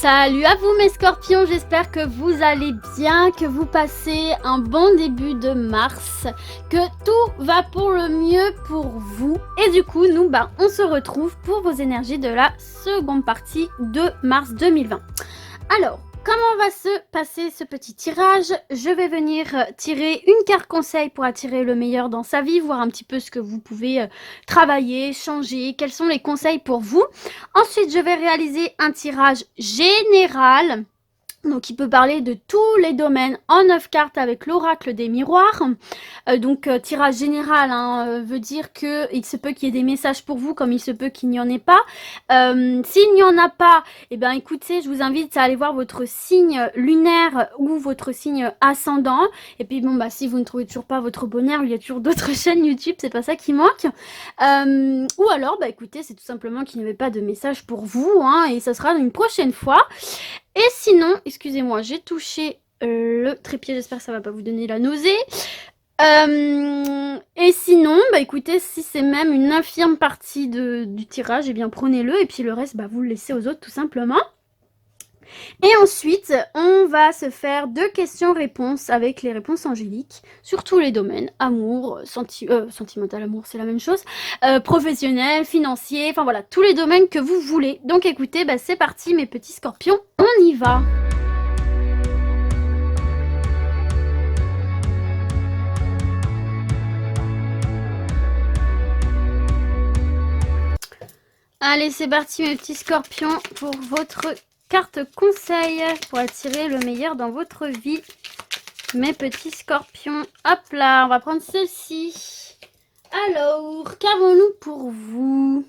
Salut à vous mes scorpions, j'espère que vous allez bien, que vous passez un bon début de mars, que tout va pour le mieux pour vous. Et du coup, nous, on se retrouve pour vos énergies de la seconde partie de mars 2020. Alors, comment va se passer ce petit tirage? Je vais venir tirer une carte conseil pour attirer le meilleur dans sa vie, voir un petit peu ce que vous pouvez travailler, changer, quels sont les conseils pour vous. Ensuite, je vais réaliser un tirage général. Donc, il peut parler de tous les domaines en 9 cartes avec l'oracle des miroirs. Tirage général veut dire qu'il se peut qu'il y ait des messages pour vous, comme il se peut qu'il n'y en ait pas. S'il n'y en a pas, écoutez, je vous invite à aller voir votre signe lunaire ou votre signe ascendant. Et puis, si vous ne trouvez toujours pas votre bonheur, il y a toujours d'autres chaînes YouTube, c'est pas ça qui manque. Ou alors, écoutez, c'est tout simplement qu'il n'y avait pas de message pour vous, et ça sera une prochaine fois. Et sinon, excusez-moi, j'ai touché le trépied, j'espère que ça va pas vous donner la nausée. Et sinon, écoutez, si c'est même une infime partie du tirage, prenez-le et puis le reste, vous le laissez aux autres tout simplement. Et ensuite, on va se faire 2 questions-réponses avec les réponses angéliques sur tous les domaines. Amour, sentimental, amour, c'est la même chose. Professionnel, financier, enfin voilà, tous les domaines que vous voulez. Donc écoutez, c'est parti mes petits scorpions, on y va. Allez, c'est parti mes petits scorpions pour votre carte conseil pour attirer le meilleur dans votre vie. Mes petits scorpions, hop là, on va prendre ceci. Alors, qu'avons-nous pour vous?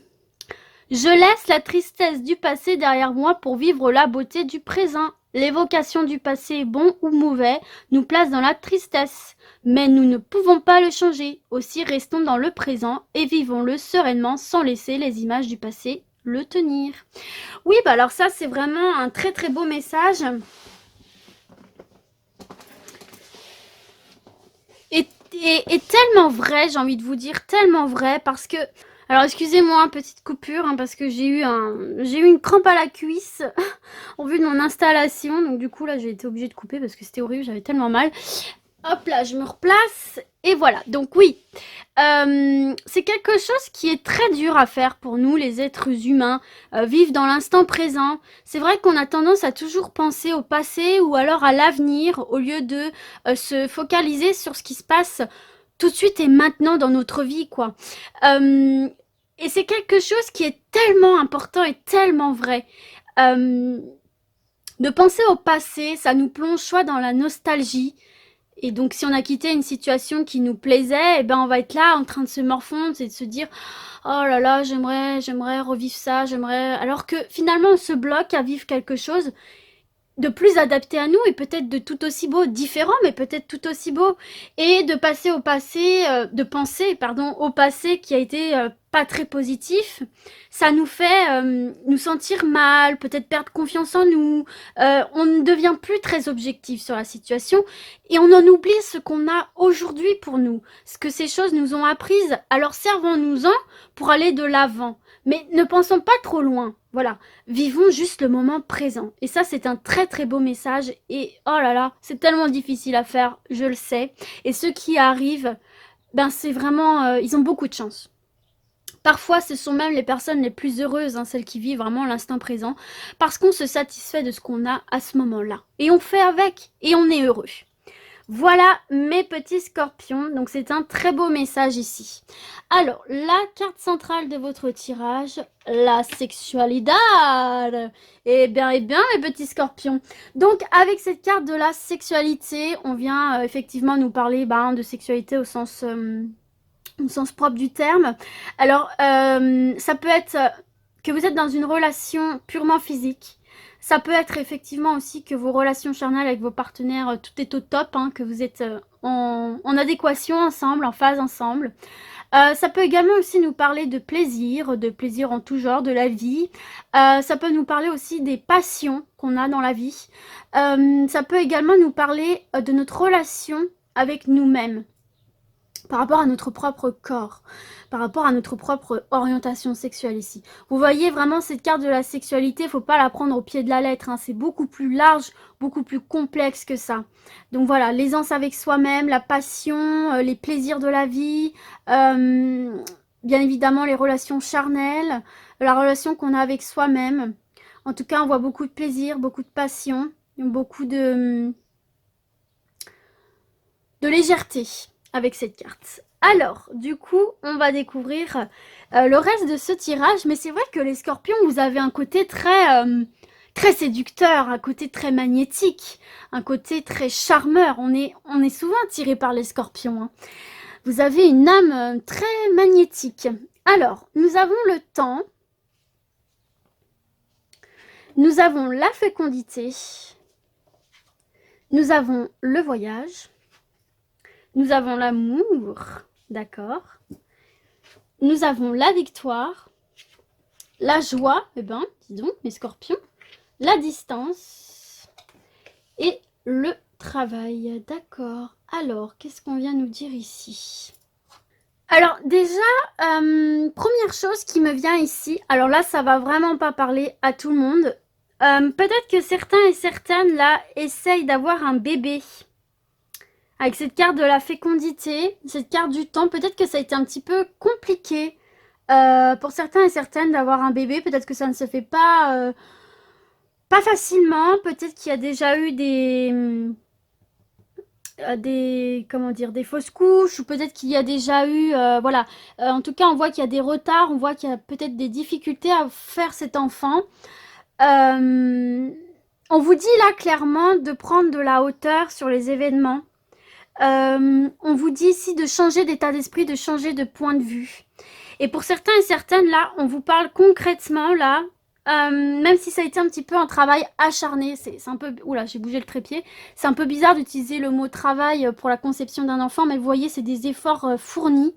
Je laisse la tristesse du passé derrière moi pour vivre la beauté du présent. L'évocation du passé, bon ou mauvais, nous place dans la tristesse. Mais nous ne pouvons pas le changer. Aussi, restons dans le présent et vivons-le sereinement sans laisser les images du passé le tenir. Oui, alors ça, c'est vraiment un très très beau message. Et tellement vrai, j'ai envie de vous dire, tellement vrai, parce que... Alors, excusez-moi, petite coupure, parce que j'ai eu une crampe à la cuisse en vue de mon installation. Donc, du coup, là, j'ai été obligée de couper parce que c'était horrible, j'avais tellement mal. Hop là, je me replace. Et voilà, donc oui, c'est quelque chose qui est très dur à faire pour nous, les êtres humains, vivre dans l'instant présent. C'est vrai qu'on a tendance à toujours penser au passé ou alors à l'avenir au lieu de se focaliser sur ce qui se passe tout de suite et maintenant dans notre vie, quoi. Et c'est quelque chose qui est tellement important et tellement vrai. De penser au passé, ça nous plonge soit dans la nostalgie. Et donc, si on a quitté une situation qui nous plaisait, on va être là en train de se morfondre et de se dire « Oh là là, j'aimerais revivre ça, j'aimerais... » Alors que finalement, on se bloque à vivre quelque chose de plus adapté à nous et peut-être de tout aussi beau, différent, mais peut-être tout aussi beau. Et de passer au passé, au passé qui a été pas très positif, ça nous fait nous sentir mal, peut-être perdre confiance en nous. On ne devient plus très objectif sur la situation et on en oublie ce qu'on a aujourd'hui pour nous, ce que ces choses nous ont apprises. Alors servons-nous-en pour aller de l'avant. Mais ne pensons pas trop loin. Voilà, vivons juste le moment présent. Et ça, c'est un très très beau message. Et oh là là, c'est tellement difficile à faire, je le sais. Et ceux qui arrivent, c'est vraiment... ils ont beaucoup de chance. Parfois, ce sont même les personnes les plus heureuses, celles qui vivent vraiment l'instant présent, parce qu'on se satisfait de ce qu'on a à ce moment-là. Et on fait avec, et on est heureux. Voilà mes petits scorpions, donc c'est un très beau message ici. Alors, la carte centrale de votre tirage, la sexualité. Eh bien, mes petits scorpions. Donc, avec cette carte de la sexualité, on vient effectivement nous parler de sexualité au sens propre du terme. Alors, ça peut être que vous êtes dans une relation purement physique. Ça peut être effectivement aussi que vos relations charnelles avec vos partenaires, tout est au top, que vous êtes en adéquation ensemble, en phase ensemble. Ça peut également aussi nous parler de plaisir en tout genre, de la vie. Ça peut nous parler aussi des passions qu'on a dans la vie. Ça peut également nous parler de notre relation avec nous-mêmes. par rapport à notre propre corps, par rapport à notre propre orientation sexuelle ici. Vous voyez vraiment cette carte de la sexualité, il ne faut pas la prendre au pied de la lettre, hein, c'est beaucoup plus large, beaucoup plus complexe que ça. Donc voilà, l'aisance avec soi-même, la passion, les plaisirs de la vie, bien évidemment les relations charnelles, la relation qu'on a avec soi-même. En tout cas, on voit beaucoup de plaisir, beaucoup de passion, beaucoup de légèreté avec cette carte. Alors, du coup, on va découvrir le reste de ce tirage. Mais c'est vrai que les scorpions, vous avez un côté très séducteur, un côté très magnétique, un côté très charmeur. On est souvent attiré par les scorpions, hein. Vous avez une âme très magnétique. Alors, nous avons le temps. Nous avons la fécondité. Nous avons le voyage. Nous avons l'amour, d'accord. Nous avons la victoire, la joie, eh ben, dis donc, mes scorpions, la distance et le travail, d'accord. Alors, qu'est-ce qu'on vient nous dire ici? Alors déjà, première chose qui me vient ici, alors là, ça va vraiment pas parler à tout le monde. Peut-être que certains et certaines, là, essayent d'avoir un bébé. Avec cette carte de la fécondité, cette carte du temps, peut-être que ça a été un petit peu compliqué pour certains et certaines d'avoir un bébé. Peut-être que ça ne se fait pas facilement. Peut-être qu'il y a déjà eu comment dire, des fausses couches, ou peut-être qu'il y a déjà eu, voilà. En tout cas, on voit qu'il y a des retards, on voit qu'il y a peut-être des difficultés à faire cet enfant. On vous dit là clairement de prendre de la hauteur sur les événements. On vous dit ici de changer d'état d'esprit, de changer de point de vue. Et pour certains et certaines, là, on vous parle concrètement, là, même si ça a été un petit peu un travail acharné, c'est un peu... Oula, j'ai bougé le trépied. C'est un peu bizarre d'utiliser le mot travail pour la conception d'un enfant, mais vous voyez, c'est des efforts fournis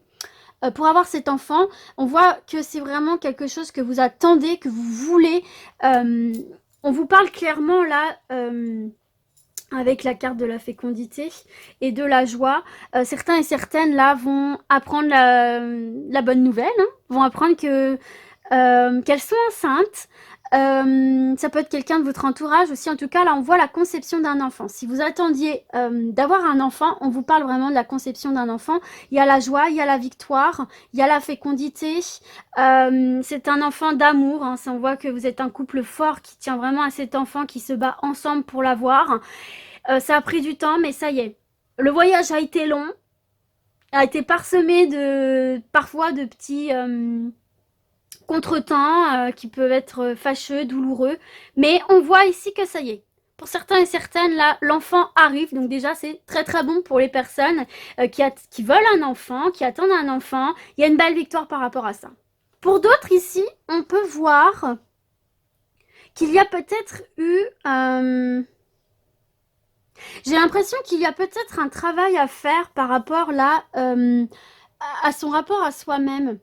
pour avoir cet enfant. On voit que c'est vraiment quelque chose que vous attendez, que vous voulez. On vous parle clairement, là... avec la carte de la fécondité et de la joie. Certains et certaines, là, vont apprendre la bonne nouvelle, hein, vont apprendre qu'elles sont enceintes. Ça peut être quelqu'un de votre entourage aussi. En tout cas, là, on voit la conception d'un enfant. Si vous attendiez d'avoir un enfant, on vous parle vraiment de la conception d'un enfant. Il y a la joie, il y a la victoire, il y a la fécondité. C'est un enfant d'amour, hein. On voit que vous êtes un couple fort qui tient vraiment à cet enfant, qui se bat ensemble pour l'avoir. Ça a pris du temps, mais ça y est. Le voyage a été long, a été parsemé parfois de petits contretemps qui peuvent être fâcheux, douloureux. Mais on voit ici que ça y est. Pour certains et certaines, là, l'enfant arrive. Donc déjà, c'est très très bon pour les personnes qui veulent un enfant, qui attendent un enfant. Il y a une belle victoire par rapport à ça. Pour d'autres ici, on peut voir qu'il y a peut-être eu... j'ai l'impression qu'il y a peut-être un travail à faire par rapport là à son rapport à soi-même.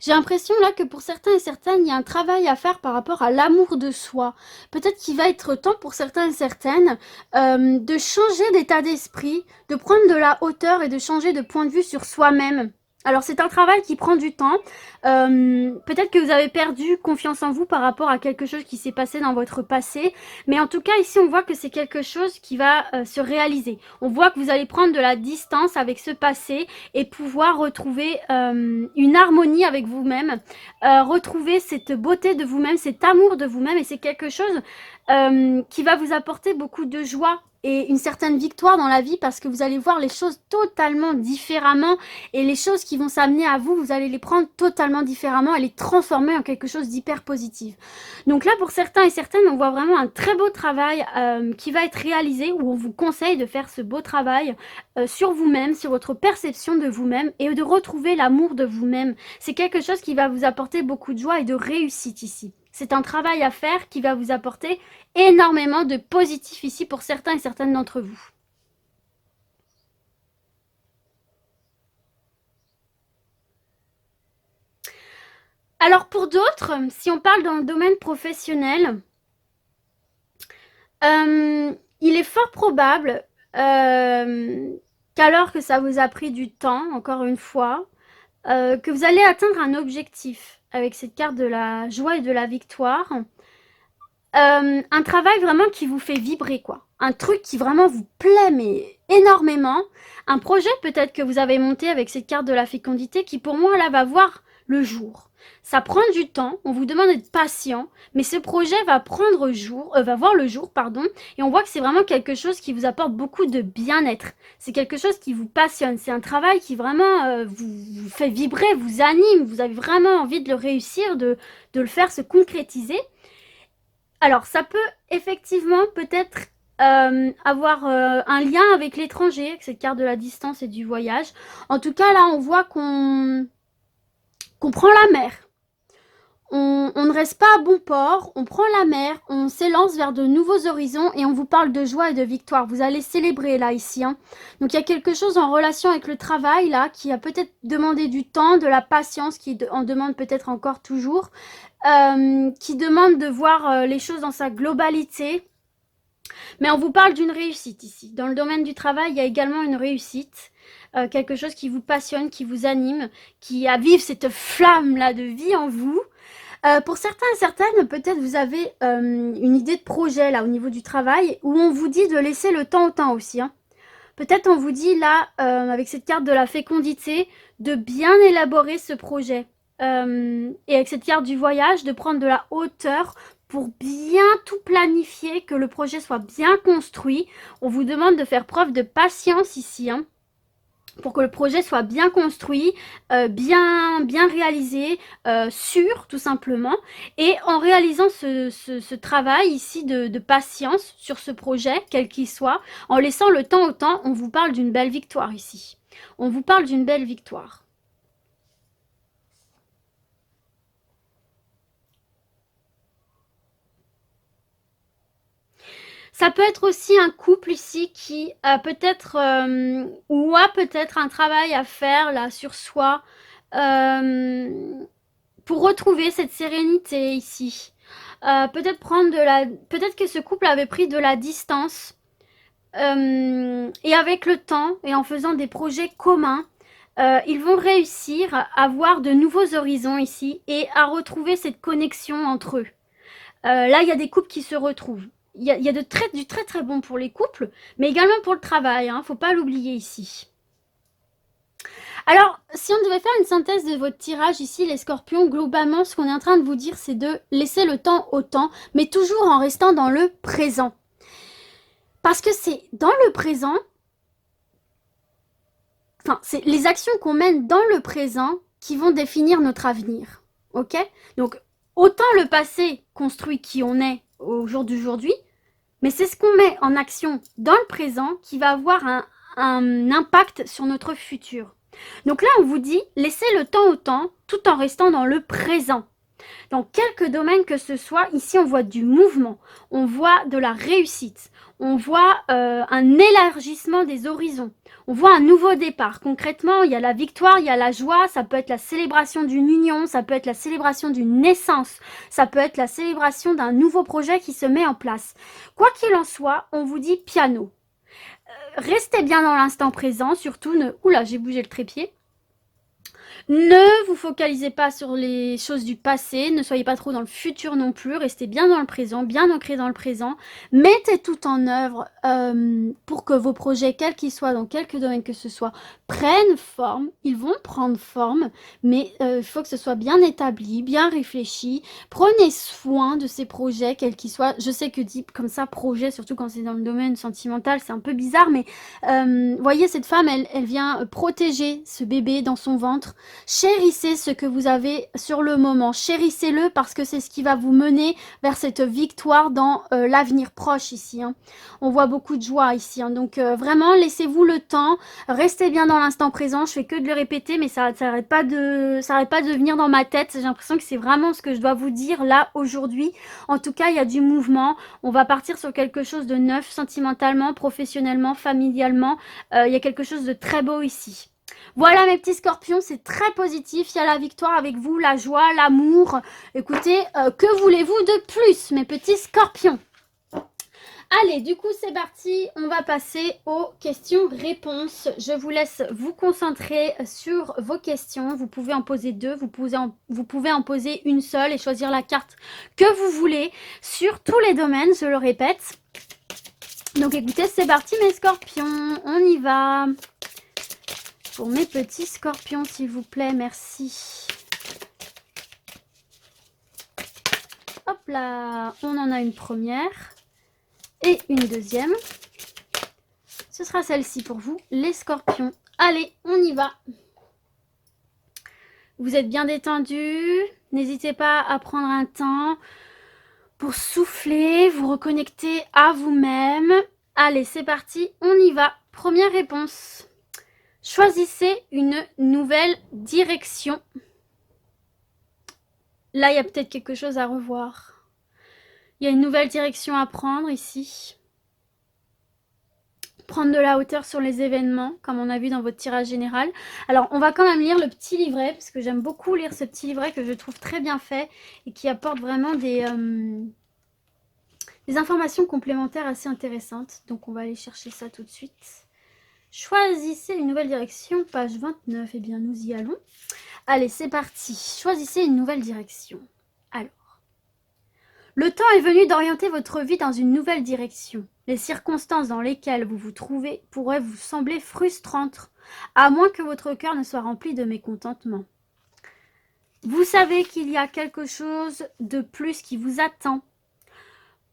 J'ai l'impression là que pour certains et certaines, il y a un travail à faire par rapport à l'amour de soi. Peut-être qu'il va être temps pour certains et certaines de changer d'état d'esprit, de prendre de la hauteur et de changer de point de vue sur soi-même. Alors c'est un travail qui prend du temps. Peut-être que vous avez perdu confiance en vous par rapport à quelque chose qui s'est passé dans votre passé. Mais en tout cas ici on voit que c'est quelque chose qui va se réaliser. On voit que vous allez prendre de la distance avec ce passé et pouvoir retrouver une harmonie avec vous-même. Retrouver cette beauté de vous-même, cet amour de vous-même. Et c'est quelque chose qui va vous apporter beaucoup de joie et une certaine victoire dans la vie parce que vous allez voir les choses totalement différemment et les choses qui vont s'amener à vous, vous allez les prendre totalement différemment et les transformer en quelque chose d'hyper positif. Donc là, pour certains et certaines, on voit vraiment un très beau travail qui va être réalisé où on vous conseille de faire ce beau travail sur vous-même, sur votre perception de vous-même et de retrouver l'amour de vous-même. C'est quelque chose qui va vous apporter beaucoup de joie et de réussite ici. C'est un travail à faire qui va vous apporter énormément de positif ici pour certains et certaines d'entre vous. Alors pour d'autres, si on parle dans le domaine professionnel, il est fort probable qu'alors que ça vous a pris du temps, encore une fois, que vous allez atteindre un objectif avec cette carte de la joie et de la victoire. Un travail vraiment qui vous fait vibrer, quoi. Un truc qui vraiment vous plaît, mais énormément. Un projet peut-être que vous avez monté avec cette carte de la fécondité qui, pour moi, là, va voir le jour. Ça prend du temps, on vous demande d'être patient, mais ce projet va va voir le jour, pardon, et on voit que c'est vraiment quelque chose qui vous apporte beaucoup de bien-être. C'est quelque chose qui vous passionne. C'est un travail qui vraiment vous fait vibrer, vous anime. Vous avez vraiment envie de le réussir, de le faire se concrétiser. Alors, ça peut effectivement peut-être avoir un lien avec l'étranger, avec cette carte de la distance et du voyage. En tout cas, là, on voit qu'on prend la mer. On ne reste pas à bon port, on prend la mer, on s'élance vers de nouveaux horizons et on vous parle de joie et de victoire. Vous allez célébrer là, ici. Hein. Donc il y a quelque chose en relation avec le travail là, qui a peut-être demandé du temps, de la patience, qui en demande peut-être encore toujours, qui demande de voir les choses dans sa globalité. Mais on vous parle d'une réussite ici. Dans le domaine du travail, il y a également une réussite. Quelque chose qui vous passionne, qui vous anime, qui avive cette flamme-là de vie en vous. Pour certains et certaines, peut-être vous avez une idée de projet là au niveau du travail où on vous dit de laisser le temps au temps aussi. Hein. Peut-être on vous dit là, avec cette carte de la fécondité, de bien élaborer ce projet. Et avec cette carte du voyage, de prendre de la hauteur pour bien tout planifier, que le projet soit bien construit. On vous demande de faire preuve de patience ici. Hein. Pour que le projet soit bien construit, bien réalisé, sûr tout simplement. Et en réalisant ce travail ici de patience sur ce projet, quel qu'il soit, en laissant le temps au temps, on vous parle d'une belle victoire ici. On vous parle d'une belle victoire. Ça peut être aussi un couple ici qui a peut-être ou a peut-être un travail à faire là sur soi pour retrouver cette sérénité ici. Peut-être que ce couple avait pris de la distance et avec le temps et en faisant des projets communs, ils vont réussir à voir de nouveaux horizons ici et à retrouver cette connexion entre eux. Là, il y a des couples qui se retrouvent. Il y a du très très bon pour les couples, mais également pour le travail. Hein, faut pas l'oublier ici. Alors, si on devait faire une synthèse de votre tirage ici, les scorpions, globalement, ce qu'on est en train de vous dire, c'est de laisser le temps au temps, mais toujours en restant dans le présent. Parce que c'est dans le présent, enfin, c'est les actions qu'on mène dans le présent qui vont définir notre avenir. Ok? Donc, autant le passé construit qui on est au jour d'aujourd'hui, mais c'est ce qu'on met en action dans le présent qui va avoir un impact sur notre futur. Donc là, on vous dit, laissez le temps au temps, tout en restant dans le présent. Dans quelques domaines que ce soit, ici on voit du mouvement, on voit de la réussite, on voit un élargissement des horizons, on voit un nouveau départ. Concrètement, il y a la victoire, il y a la joie, ça peut être la célébration d'une union, ça peut être la célébration d'une naissance, ça peut être la célébration d'un nouveau projet qui se met en place. Quoi qu'il en soit, on vous dit piano. Restez bien dans l'instant présent, surtout ne... Oula, j'ai bougé le trépied. Ne vous focalisez pas sur les choses du passé, ne soyez pas trop dans le futur non plus, restez bien dans le présent, bien ancré dans le présent. Mettez tout en œuvre pour que vos projets, quels qu'ils soient, dans quelque domaine que ce soit, prennent forme. Ils vont prendre forme, mais il faut que ce soit bien établi, bien réfléchi. Prenez soin de ces projets, quels qu'ils soient. Je sais que dit comme ça, projet, surtout quand c'est dans le domaine sentimental, c'est un peu bizarre, mais voyez, cette femme, elle vient protéger ce bébé dans son ventre. Chérissez ce que vous avez sur le moment, chérissez-le parce que c'est ce qui va vous mener vers cette victoire dans l'avenir proche ici. Hein. On voit beaucoup de joie ici, hein. Donc vraiment laissez-vous le temps, restez bien dans l'instant présent. Je fais que de le répéter, mais ça n'arrête pas de venir dans ma tête. J'ai l'impression que c'est vraiment ce que je dois vous dire là aujourd'hui. En tout cas, il y a du mouvement. On va partir sur quelque chose de neuf, sentimentalement, professionnellement, familialement. Il y a quelque chose de très beau ici. Voilà mes petits scorpions, c'est très positif, il y a la victoire avec vous, la joie, l'amour. Écoutez, que voulez-vous de plus mes petits scorpions? Allez, du coup, c'est parti. On va passer aux questions-réponses. Je vous laisse vous concentrer sur vos questions. Vous pouvez en poser deux, vous pouvez en poser une seule et choisir la carte que vous voulez sur tous les domaines, je le répète. Donc écoutez, c'est parti mes scorpions, on y va. Pour mes petits scorpions, s'il vous plaît, merci. Hop là, on en a une première et une deuxième. Ce sera celle-ci pour vous, les scorpions. Allez, on y va. Vous êtes bien détendus. N'hésitez pas à prendre un temps pour souffler, vous reconnecter à vous-même. Allez, c'est parti, on y va. Première réponse. Choisissez une nouvelle direction. Là, il y a peut-être quelque chose à revoir. Il y a une nouvelle direction à prendre ici. Prendre de la hauteur sur les événements, comme on a vu dans votre tirage général. Alors, on va quand même lire le petit livret, parce que j'aime beaucoup lire ce petit livret que je trouve très bien fait et qui apporte vraiment des informations complémentaires assez intéressantes. Donc, on va aller chercher ça tout de suite. Choisissez une nouvelle direction, page 29. Eh bien, nous y allons. Allez, c'est parti. Choisissez une nouvelle direction. Alors, le temps est venu d'orienter votre vie dans une nouvelle direction. Les circonstances dans lesquelles vous vous trouvez pourraient vous sembler frustrantes, à moins que votre cœur ne soit rempli de mécontentement. Vous savez qu'il y a quelque chose de plus qui vous attend.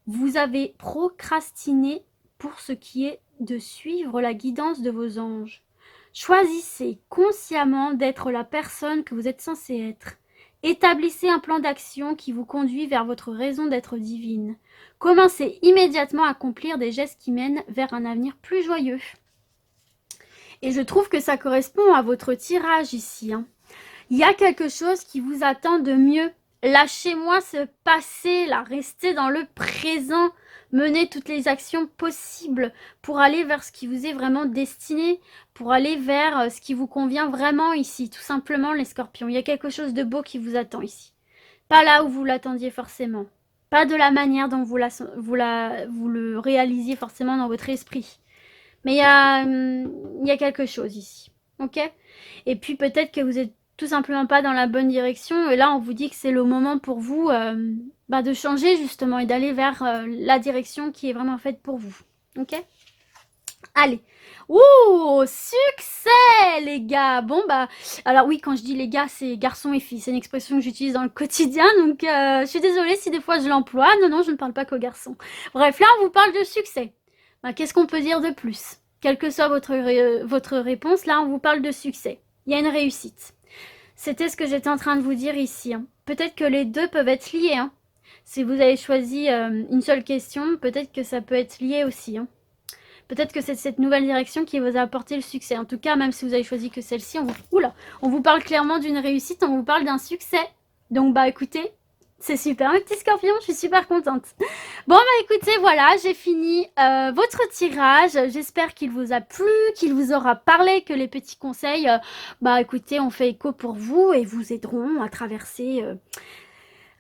Vous avez procrastiné pour ce qui est de suivre la guidance de vos anges. Choisissez consciemment d'être la personne que vous êtes censé être. Établissez un plan d'action qui vous conduit vers votre raison d'être divine. Commencez immédiatement à accomplir des gestes qui mènent vers un avenir plus joyeux. Et je trouve que ça correspond à votre tirage ici. Il y a quelque chose qui vous attend de mieux. Lâchez-moi ce passé, là, restez dans le présent. Menez toutes les actions possibles pour aller vers ce qui vous est vraiment destiné, pour aller vers ce qui vous convient vraiment ici, tout simplement les scorpions. Il y a quelque chose de beau qui vous attend ici. Pas là où vous l'attendiez forcément. Pas de la manière dont vous le réalisiez forcément dans votre esprit. Mais il y a quelque chose ici. Ok? Et puis peut-être que vous êtes tout simplement pas dans la bonne direction. Et là, on vous dit que c'est le moment pour vous de changer justement et d'aller vers la direction qui est vraiment faite pour vous. Ok? Allez. Ouh, succès les gars. Bon alors oui, quand je dis les gars, c'est garçons et filles. C'est une expression que j'utilise dans le quotidien. Donc je suis désolée si des fois je l'emploie. Non, je ne parle pas qu'aux garçons. Bref, là, on vous parle de succès. Qu'est-ce qu'on peut dire de plus? Quelle que soit votre réponse, là, on vous parle de succès. Il y a une réussite. C'était ce que j'étais en train de vous dire ici. Peut-être que les deux peuvent être liés. Si vous avez choisi une seule question, peut-être que ça peut être lié aussi. Peut-être que c'est cette nouvelle direction qui vous a apporté le succès. En tout cas, même si vous avez choisi que celle-ci, on vous parle clairement d'une réussite, on vous parle d'un succès. Donc écoutez, c'est super mes petits scorpions, je suis super contente. Bon écoutez, voilà, j'ai fini votre tirage. J'espère qu'il vous a plu, qu'il vous aura parlé, que les petits conseils, écoutez, on fait écho pour vous et vous aideront à traverser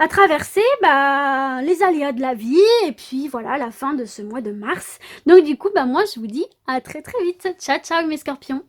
les aléas de la vie et puis voilà la fin de ce mois de mars. Donc du coup, moi je vous dis à très très vite. Ciao ciao mes scorpions.